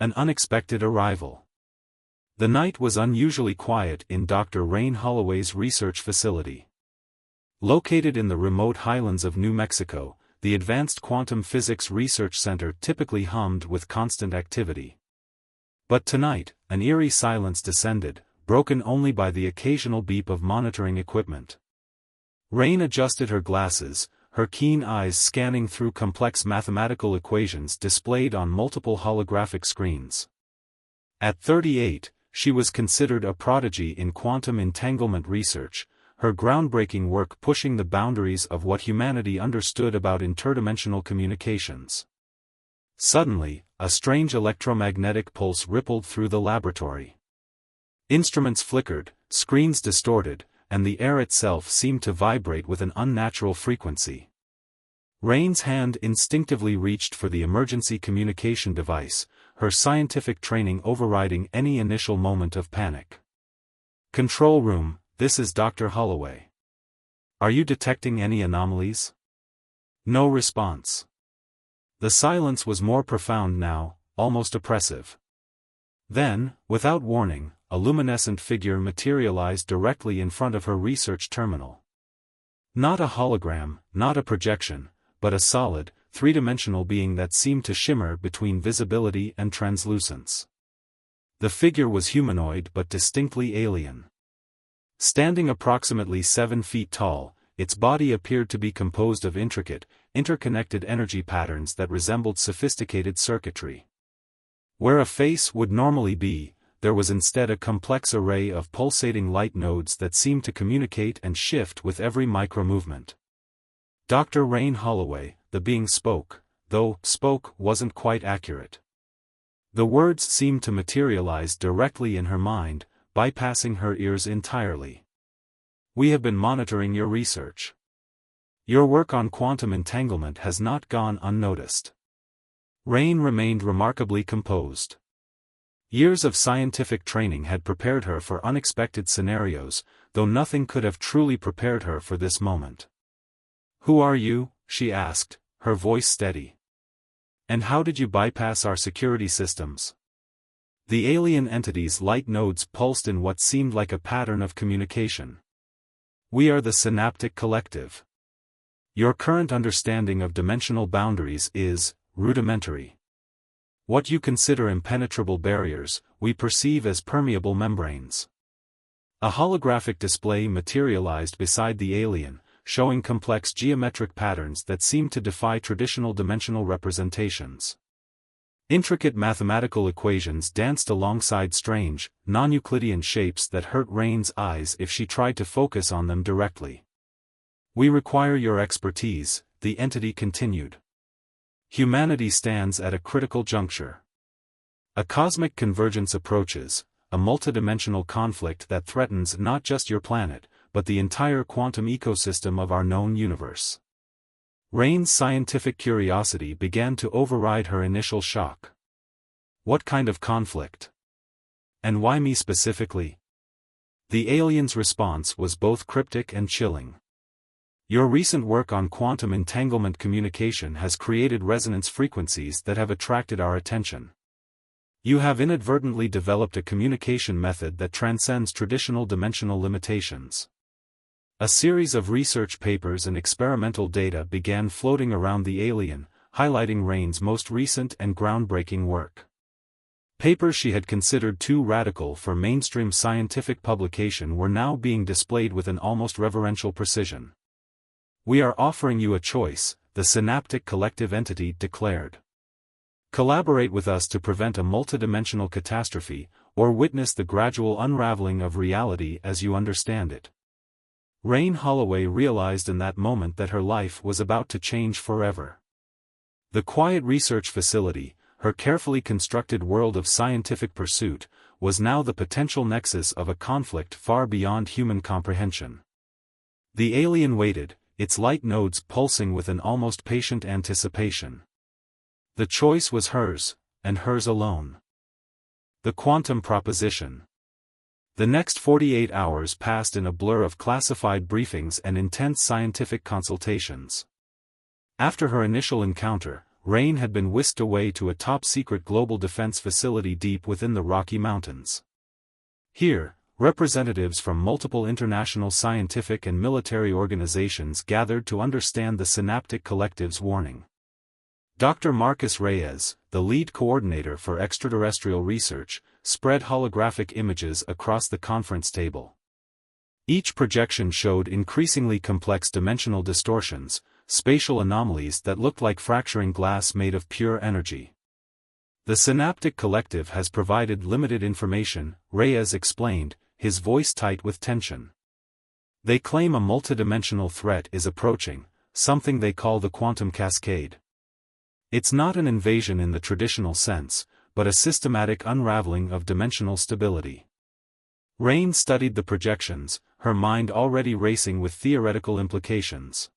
An unexpected arrival. The night was unusually quiet in Dr. Rain Holloway's research facility. Located in the remote highlands of New Mexico, the Advanced Quantum Physics Research Center typically hummed with constant activity. But tonight, an eerie silence descended, broken only by the occasional beep of monitoring equipment. Rain adjusted her glasses, her keen eyes scanning through complex mathematical equations displayed on multiple holographic screens. At 38, she was considered a prodigy in quantum entanglement research, her groundbreaking work pushing the boundaries of what humanity understood about interdimensional communications. Suddenly, a strange electromagnetic pulse rippled through the laboratory. Instruments flickered, screens distorted, and the air itself seemed to vibrate with an unnatural frequency. Rain's hand instinctively reached for the emergency communication device, her scientific training overriding any initial moment of panic. "Control room, this is Dr. Holloway. Are you detecting any anomalies?" No response. The silence was more profound now, almost oppressive. Then, without warning, a luminescent figure materialized directly in front of her research terminal. Not a hologram, not a projection, but a solid, three-dimensional being that seemed to shimmer between visibility and translucence. The figure was humanoid but distinctly alien. Standing approximately 7 feet tall, its body appeared to be composed of intricate, interconnected energy patterns that resembled sophisticated circuitry. Where a face would normally be, there was instead a complex array of pulsating light nodes that seemed to communicate and shift with every micro-movement. Dr. Rain Holloway, the being spoke, though "spoke" wasn't quite accurate. The words seemed to materialize directly in her mind, bypassing her ears entirely. "We have been monitoring your research. Your work on quantum entanglement has not gone unnoticed." Rain remained remarkably composed. Years of scientific training had prepared her for unexpected scenarios, though nothing could have truly prepared her for this moment. "Who are you?" she asked, her voice steady. "And how did you bypass our security systems?" The alien entity's light nodes pulsed in what seemed like a pattern of communication. "We are the Synaptic Collective. Your current understanding of dimensional boundaries is rudimentary. What you consider impenetrable barriers, we perceive as permeable membranes." A holographic display materialized beside the alien, showing complex geometric patterns that seemed to defy traditional dimensional representations. Intricate mathematical equations danced alongside strange, non-Euclidean shapes that hurt Rain's eyes if she tried to focus on them directly. "We require your expertise," the entity continued. "Humanity stands at a critical juncture. A cosmic convergence approaches, a multidimensional conflict that threatens not just your planet, but the entire quantum ecosystem of our known universe." Rain's scientific curiosity began to override her initial shock. "What kind of conflict? And why me specifically?" The alien's response was both cryptic and chilling. "Your recent work on quantum entanglement communication has created resonance frequencies that have attracted our attention. You have inadvertently developed a communication method that transcends traditional dimensional limitations." A series of research papers and experimental data began floating around the alien, highlighting Rain's most recent and groundbreaking work. Papers she had considered too radical for mainstream scientific publication were now being displayed with an almost reverential precision. "We are offering you a choice," the Synaptic Collective entity declared. "Collaborate with us to prevent a multidimensional catastrophe, or witness the gradual unraveling of reality as you understand it." Rain Holloway realized in that moment that her life was about to change forever. The quiet research facility, her carefully constructed world of scientific pursuit, was now the potential nexus of a conflict far beyond human comprehension. The alien waited, its light nodes pulsing with an almost patient anticipation. The choice was hers, and hers alone. The quantum proposition. The next 48 hours passed in a blur of classified briefings and intense scientific consultations. After her initial encounter, Rain had been whisked away to a top-secret global defense facility deep within the Rocky Mountains. Here, representatives from multiple international scientific and military organizations gathered to understand the Synaptic Collective's warning. Dr. Marcus Reyes, the lead coordinator for extraterrestrial research, spread holographic images across the conference table. Each projection showed increasingly complex dimensional distortions, spatial anomalies that looked like fracturing glass made of pure energy. The Synaptic Collective has provided limited information, Reyes explained, his voice tight with tension. They claim a multidimensional threat is approaching, something they call the quantum cascade. It's not an invasion in the traditional sense, but a systematic unraveling of dimensional stability. Rain studied the projections, her mind already racing with theoretical implications.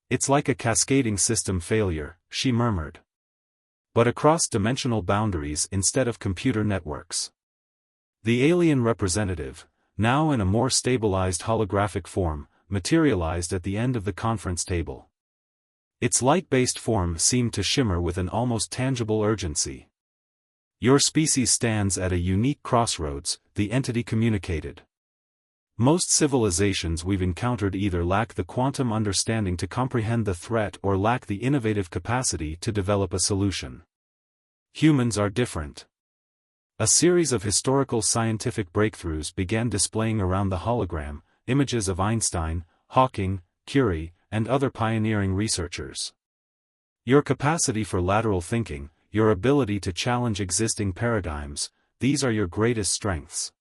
It's like a cascading system failure, she murmured. But across dimensional boundaries instead of computer networks. The alien representative, now in a more stabilized holographic form, materialized at the end of the conference table. Its light-based form seemed to shimmer with an almost tangible urgency. Your species stands at a unique crossroads, the entity communicated. Most civilizations we've encountered either lack the quantum understanding to comprehend the threat or lack the innovative capacity to develop a solution. Humans are different. A series of historical scientific breakthroughs began displaying around the hologram, images of Einstein, Hawking, Curie, and other pioneering researchers. Your capacity for lateral thinking, your ability to challenge existing paradigms, these are your greatest strengths.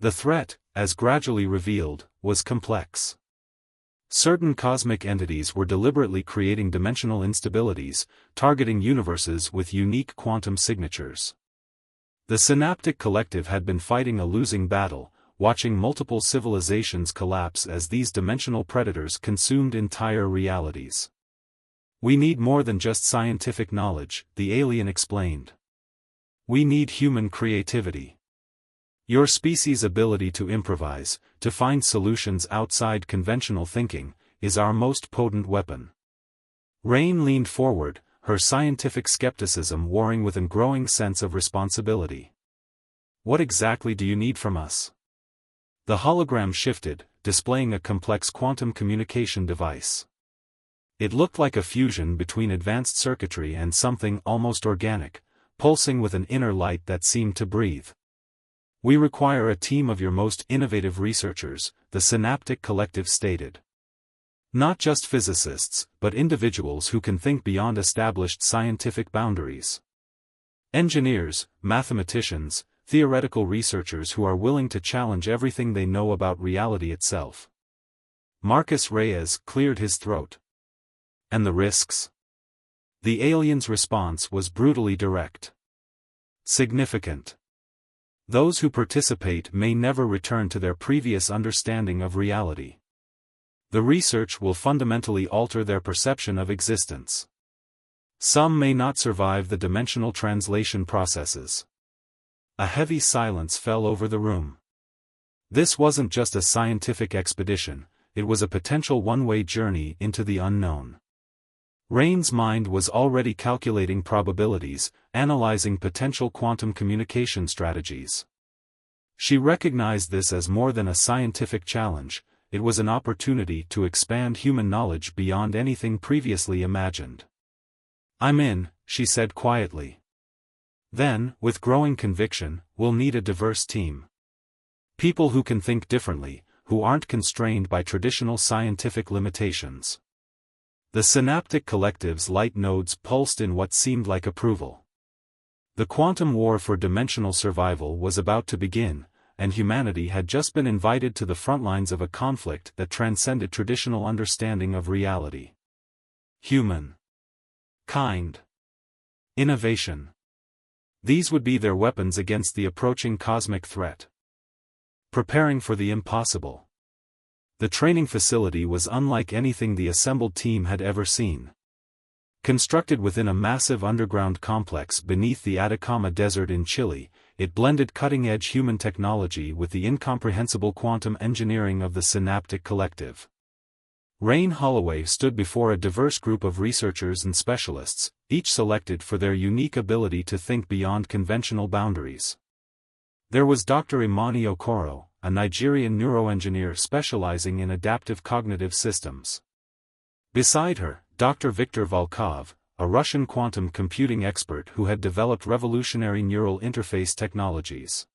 The threat, as gradually revealed, was complex. Certain cosmic entities were deliberately creating dimensional instabilities, targeting universes with unique quantum signatures. The Synaptic Collective had been fighting a losing battle, watching multiple civilizations collapse as these dimensional predators consumed entire realities. We need more than just scientific knowledge, the alien explained. We need human creativity. Your species' ability to improvise, to find solutions outside conventional thinking, is our most potent weapon. Rain leaned forward, her scientific skepticism warring with a growing sense of responsibility. What exactly do you need from us? The hologram shifted, displaying a complex quantum communication device. It looked like a fusion between advanced circuitry and something almost organic, pulsing with an inner light that seemed to breathe. We require a team of your most innovative researchers, the Synaptic Collective stated. Not just physicists, but individuals who can think beyond established scientific boundaries. Engineers, mathematicians, theoretical researchers who are willing to challenge everything they know about reality itself. Marcus Reyes cleared his throat. And the risks? The alien's response was brutally direct. Significant. Those who participate may never return to their previous understanding of reality. The research will fundamentally alter their perception of existence. Some may not survive the dimensional translation processes. A heavy silence fell over the room. This wasn't just a scientific expedition, it was a potential one-way journey into the unknown. Rain's mind was already calculating probabilities, analyzing potential quantum communication strategies. She recognized this as more than a scientific challenge, it was an opportunity to expand human knowledge beyond anything previously imagined. I'm in, she said quietly. Then, with growing conviction, we'll need a diverse team. People who can think differently, who aren't constrained by traditional scientific limitations. The Synaptic Collective's light nodes pulsed in what seemed like approval. The quantum war for dimensional survival was about to begin, and humanity had just been invited to the front lines of a conflict that transcended traditional understanding of reality. Human. Kind. Innovation. These would be their weapons against the approaching cosmic threat. Preparing for the impossible. The training facility was unlike anything the assembled team had ever seen. Constructed within a massive underground complex beneath the Atacama Desert in Chile, it blended cutting-edge human technology with the incomprehensible quantum engineering of the Synaptic Collective. Rain Holloway stood before a diverse group of researchers and specialists, each selected for their unique ability to think beyond conventional boundaries. There was Dr. Imani Okoro, a Nigerian neuroengineer specializing in adaptive cognitive systems. Beside her, Dr. Viktor Volkov, a Russian quantum computing expert who had developed revolutionary neural interface technologies.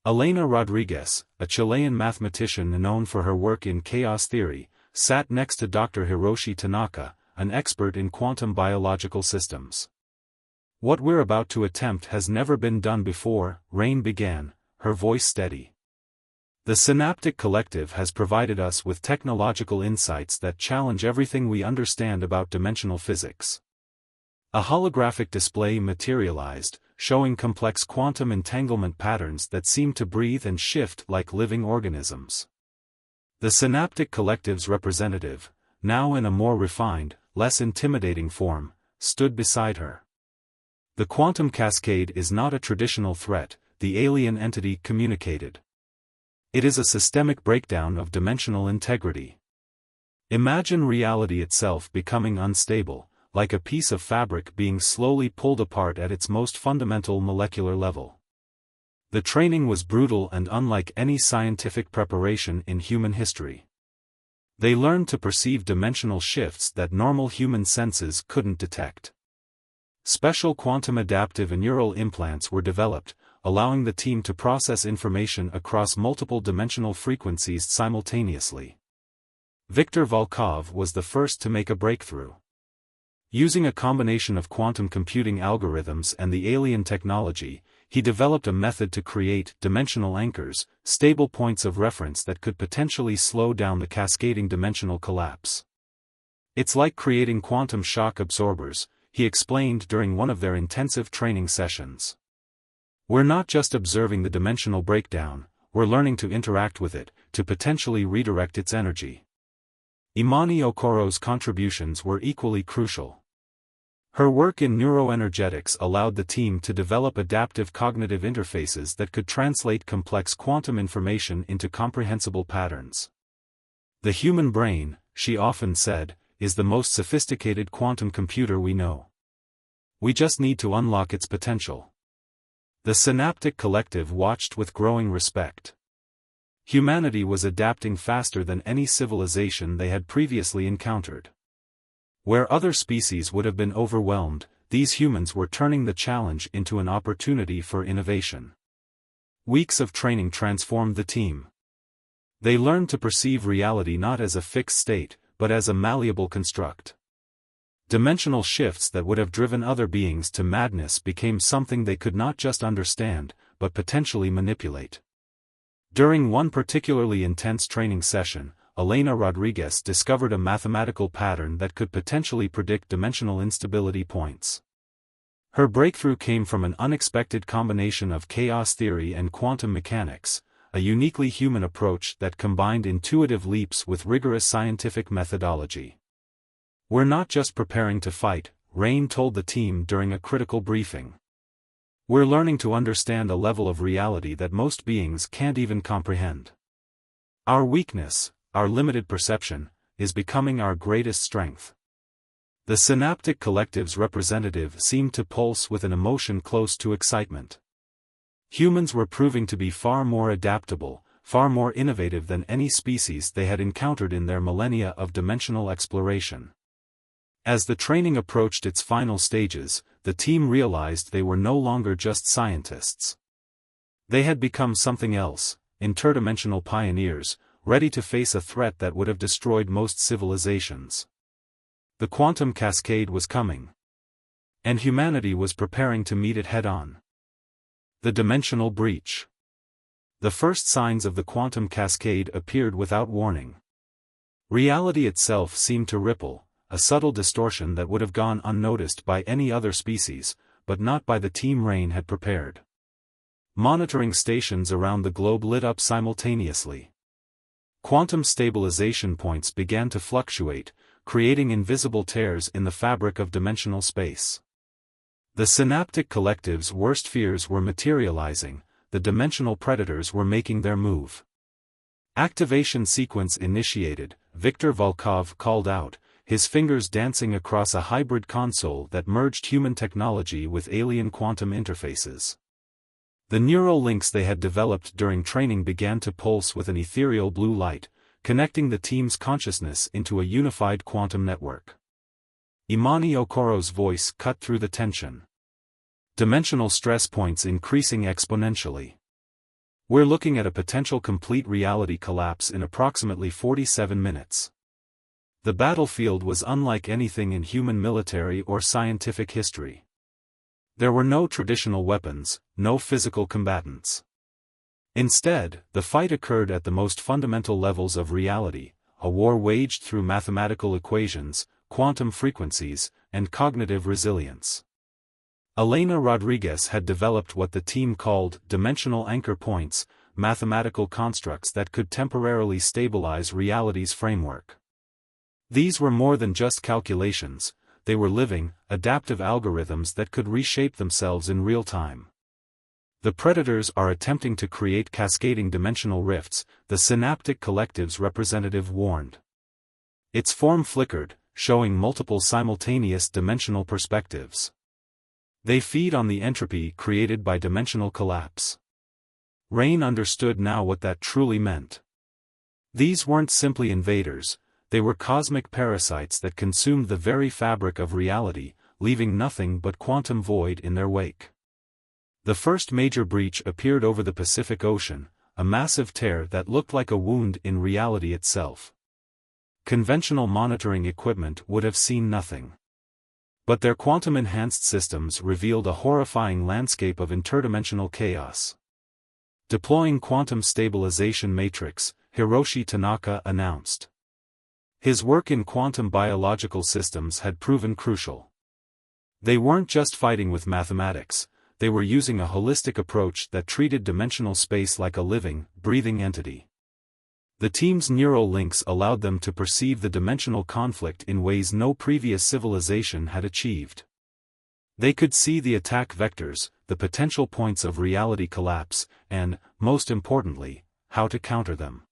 Elena Rodriguez, a Chilean mathematician known for her work in chaos theory, sat next to Dr. Hiroshi Tanaka, an expert in quantum biological systems. "What we're about to attempt has never been done before," Rain began, her voice steady. "The Synaptic Collective has provided us with technological insights that challenge everything we understand about dimensional physics." A holographic display materialized, showing complex quantum entanglement patterns that seemed to breathe and shift like living organisms. The Synaptic Collective's representative, now in a more refined, less intimidating form, stood beside her. "The quantum cascade is not a traditional threat," the alien entity communicated. "It is a systemic breakdown of dimensional integrity. Imagine reality itself becoming unstable, like a piece of fabric being slowly pulled apart at its most fundamental molecular level." The training was brutal and unlike any scientific preparation in human history. They learned to perceive dimensional shifts that normal human senses couldn't detect. Special quantum adaptive and neural implants were developed, allowing the team to process information across multiple dimensional frequencies simultaneously. Viktor Volkov was the first to make a breakthrough. Using a combination of quantum computing algorithms and the alien technology, he developed a method to create dimensional anchors, stable points of reference that could potentially slow down the cascading dimensional collapse. "It's like creating quantum shock absorbers," he explained during one of their intensive training sessions. "We're not just observing the dimensional breakdown, we're learning to interact with it, to potentially redirect its energy." Imani Okoro's contributions were equally crucial. Her work in neuroenergetics allowed the team to develop adaptive cognitive interfaces that could translate complex quantum information into comprehensible patterns. "The human brain," she often said, "is the most sophisticated quantum computer we know. We just need to unlock its potential." The Synaptic Collective watched with growing respect. Humanity was adapting faster than any civilization they had previously encountered. Where other species would have been overwhelmed, these humans were turning the challenge into an opportunity for innovation. Weeks of training transformed the team. They learned to perceive reality not as a fixed state, but as a malleable construct. Dimensional shifts that would have driven other beings to madness became something they could not just understand, but potentially manipulate. During one particularly intense training session, Elena Rodriguez discovered a mathematical pattern that could potentially predict dimensional instability points. Her breakthrough came from an unexpected combination of chaos theory and quantum mechanics, a uniquely human approach that combined intuitive leaps with rigorous scientific methodology. "We're not just preparing to fight," Rain told the team during a critical briefing. "We're learning to understand a level of reality that most beings can't even comprehend. Our weakness, our limited perception, is becoming our greatest strength." The Synaptic Collective's representative seemed to pulse with an emotion close to excitement. Humans were proving to be far more adaptable, far more innovative than any species they had encountered in their millennia of dimensional exploration. As the training approached its final stages, the team realized they were no longer just scientists. They had become something else, interdimensional pioneers, ready to face a threat that would have destroyed most civilizations. The quantum cascade was coming. And humanity was preparing to meet it head-on. The dimensional breach. The first signs of the quantum cascade appeared without warning. Reality itself seemed to ripple, a subtle distortion that would have gone unnoticed by any other species, but not by the team Rain had prepared. Monitoring stations around the globe lit up simultaneously. Quantum stabilization points began to fluctuate, creating invisible tears in the fabric of dimensional space. The Synaptic Collective's worst fears were materializing, the dimensional predators were making their move. Activation sequence initiated, Viktor Volkov called out, his fingers dancing across a hybrid console that merged human technology with alien quantum interfaces. The neural links they had developed during training began to pulse with an ethereal blue light, connecting the team's consciousness into a unified quantum network. Imani Okoro's voice cut through the tension. Dimensional stress points increasing exponentially. We're looking at a potential complete reality collapse in approximately 47 minutes. The battlefield was unlike anything in human military or scientific history. There were no traditional weapons, no physical combatants. Instead, the fight occurred at the most fundamental levels of reality, a war waged through mathematical equations, quantum frequencies, and cognitive resilience. Elena Rodriguez had developed what the team called dimensional anchor points, mathematical constructs that could temporarily stabilize reality's framework. These were more than just calculations, they were living, adaptive algorithms that could reshape themselves in real time. The predators are attempting to create cascading dimensional rifts, the Synaptic Collective's representative warned. Its form flickered, showing multiple simultaneous dimensional perspectives. They feed on the entropy created by dimensional collapse. Rain understood now what that truly meant. These weren't simply invaders, they were cosmic parasites that consumed the very fabric of reality, leaving nothing but quantum void in their wake. The first major breach appeared over the Pacific Ocean, a massive tear that looked like a wound in reality itself. Conventional monitoring equipment would have seen nothing. But their quantum-enhanced systems revealed a horrifying landscape of interdimensional chaos. Deploying quantum stabilization matrix, Hiroshi Tanaka announced. His work in quantum biological systems had proven crucial. They weren't just fighting with mathematics, they were using a holistic approach that treated dimensional space like a living, breathing entity. The team's neural links allowed them to perceive the dimensional conflict in ways no previous civilization had achieved. They could see the attack vectors, the potential points of reality collapse, and, most importantly, how to counter them.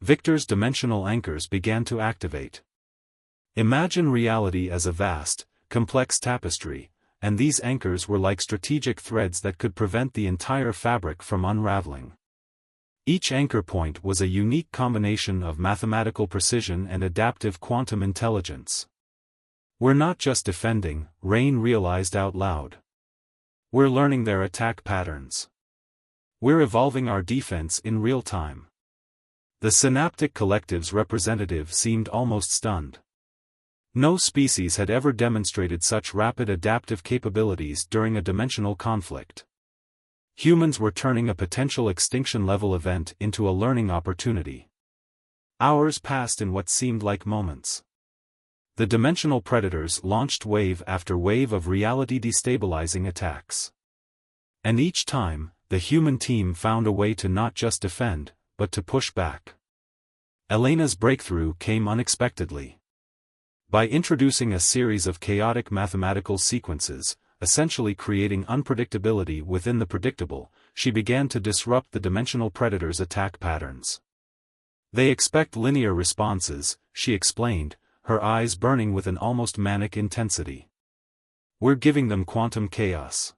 Victor's dimensional anchors began to activate. Imagine reality as a vast, complex tapestry, and these anchors were like strategic threads that could prevent the entire fabric from unraveling. Each anchor point was a unique combination of mathematical precision and adaptive quantum intelligence. We're not just defending, Rain realized out loud. We're learning their attack patterns. We're evolving our defense in real time. The Synaptic Collective's representative seemed almost stunned. No species had ever demonstrated such rapid adaptive capabilities during a dimensional conflict. Humans were turning a potential extinction-level event into a learning opportunity. Hours passed in what seemed like moments. The dimensional predators launched wave after wave of reality-destabilizing attacks. And each time, the human team found a way to not just defend, but to push back. Elena's breakthrough came unexpectedly. By introducing a series of chaotic mathematical sequences, essentially creating unpredictability within the predictable, she began to disrupt the dimensional predators' attack patterns. They expect linear responses, she explained, her eyes burning with an almost manic intensity. We're giving them quantum chaos.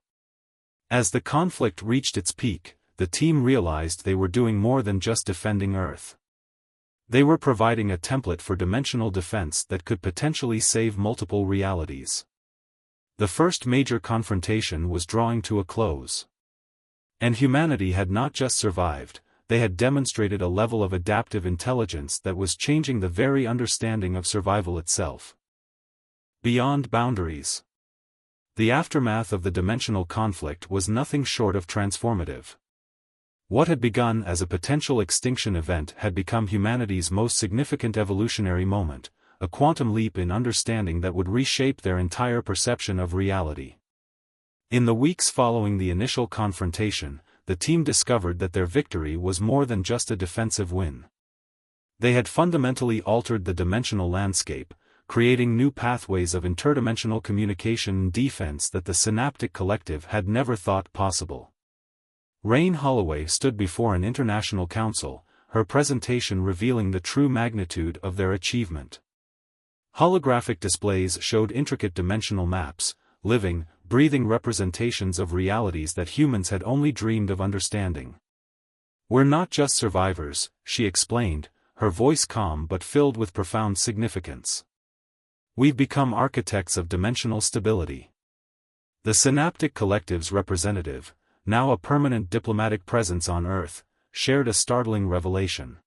As the conflict reached its peak, the team realized they were doing more than just defending Earth. They were providing a template for dimensional defense that could potentially save multiple realities. The first major confrontation was drawing to a close. And humanity had not just survived, they had demonstrated a level of adaptive intelligence that was changing the very understanding of survival itself. Beyond boundaries. The aftermath of the dimensional conflict was nothing short of transformative. What had begun as a potential extinction event had become humanity's most significant evolutionary moment, a quantum leap in understanding that would reshape their entire perception of reality. In the weeks following the initial confrontation, the team discovered that their victory was more than just a defensive win. They had fundamentally altered the dimensional landscape, creating new pathways of interdimensional communication and defense that the Synaptic Collective had never thought possible. Rain Holloway stood before an international council, her presentation revealing the true magnitude of their achievement. Holographic displays showed intricate dimensional maps, living, breathing representations of realities that humans had only dreamed of understanding. "We're not just survivors," she explained, her voice calm but filled with profound significance. "We've become architects of dimensional stability." The Synaptic Collective's representative, now a permanent diplomatic presence on Earth, shared a startling revelation.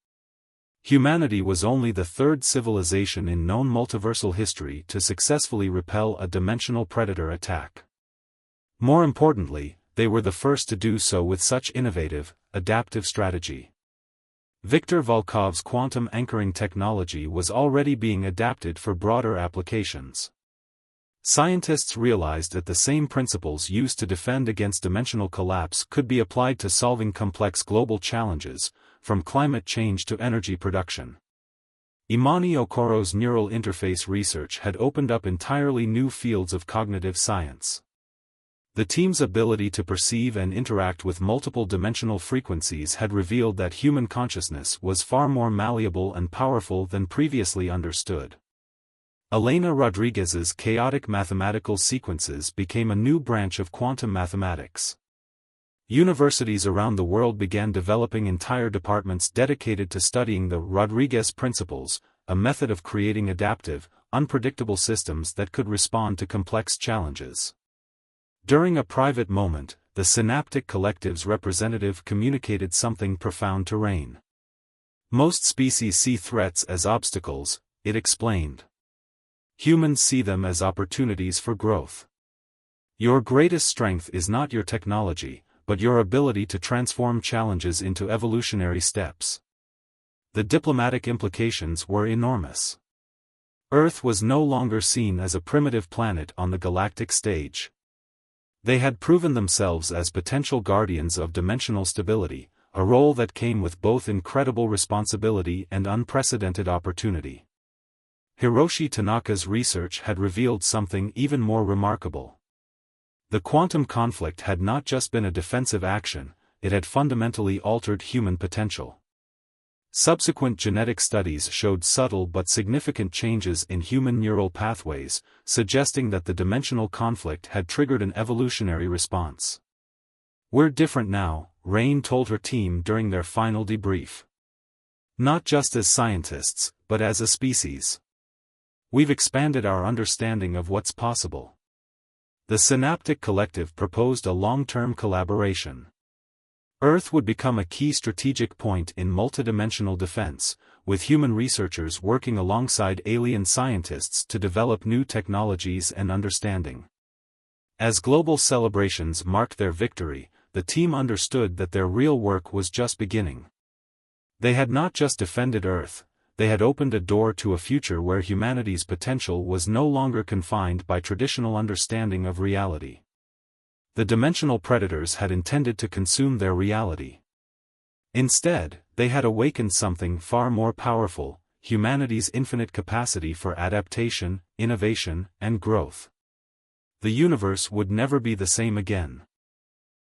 Humanity was only the third civilization in known multiversal history to successfully repel a dimensional predator attack. More importantly, they were the first to do so with such innovative, adaptive strategy. Viktor Volkov's quantum anchoring technology was already being adapted for broader applications. Scientists realized that the same principles used to defend against dimensional collapse could be applied to solving complex global challenges, from climate change to energy production. Imani Okoro's neural interface research had opened up entirely new fields of cognitive science. The team's ability to perceive and interact with multiple dimensional frequencies had revealed that human consciousness was far more malleable and powerful than previously understood. Elena Rodriguez's chaotic mathematical sequences became a new branch of quantum mathematics. Universities around the world began developing entire departments dedicated to studying the Rodriguez principles, a method of creating adaptive, unpredictable systems that could respond to complex challenges. During a private moment, the Synaptic Collective's representative communicated something profound to Rain. "Most species see threats as obstacles," it explained. "Humans see them as opportunities for growth. Your greatest strength is not your technology, but your ability to transform challenges into evolutionary steps." The diplomatic implications were enormous. Earth was no longer seen as a primitive planet on the galactic stage. They had proven themselves as potential guardians of dimensional stability, a role that came with both incredible responsibility and unprecedented opportunity. Hiroshi Tanaka's research had revealed something even more remarkable. The quantum conflict had not just been a defensive action, it had fundamentally altered human potential. Subsequent genetic studies showed subtle but significant changes in human neural pathways, suggesting that the dimensional conflict had triggered an evolutionary response. "We're different now," Rain told her team during their final debrief. "Not just as scientists, but as a species. We've expanded our understanding of what's possible." The Synaptic Collective proposed a long-term collaboration. Earth would become a key strategic point in multidimensional defense, with human researchers working alongside alien scientists to develop new technologies and understanding. As global celebrations marked their victory, the team understood that their real work was just beginning. They had not just defended Earth, they had opened a door to a future where humanity's potential was no longer confined by traditional understanding of reality. The dimensional predators had intended to consume their reality. Instead, they had awakened something far more powerful, humanity's infinite capacity for adaptation, innovation, and growth. The universe would never be the same again.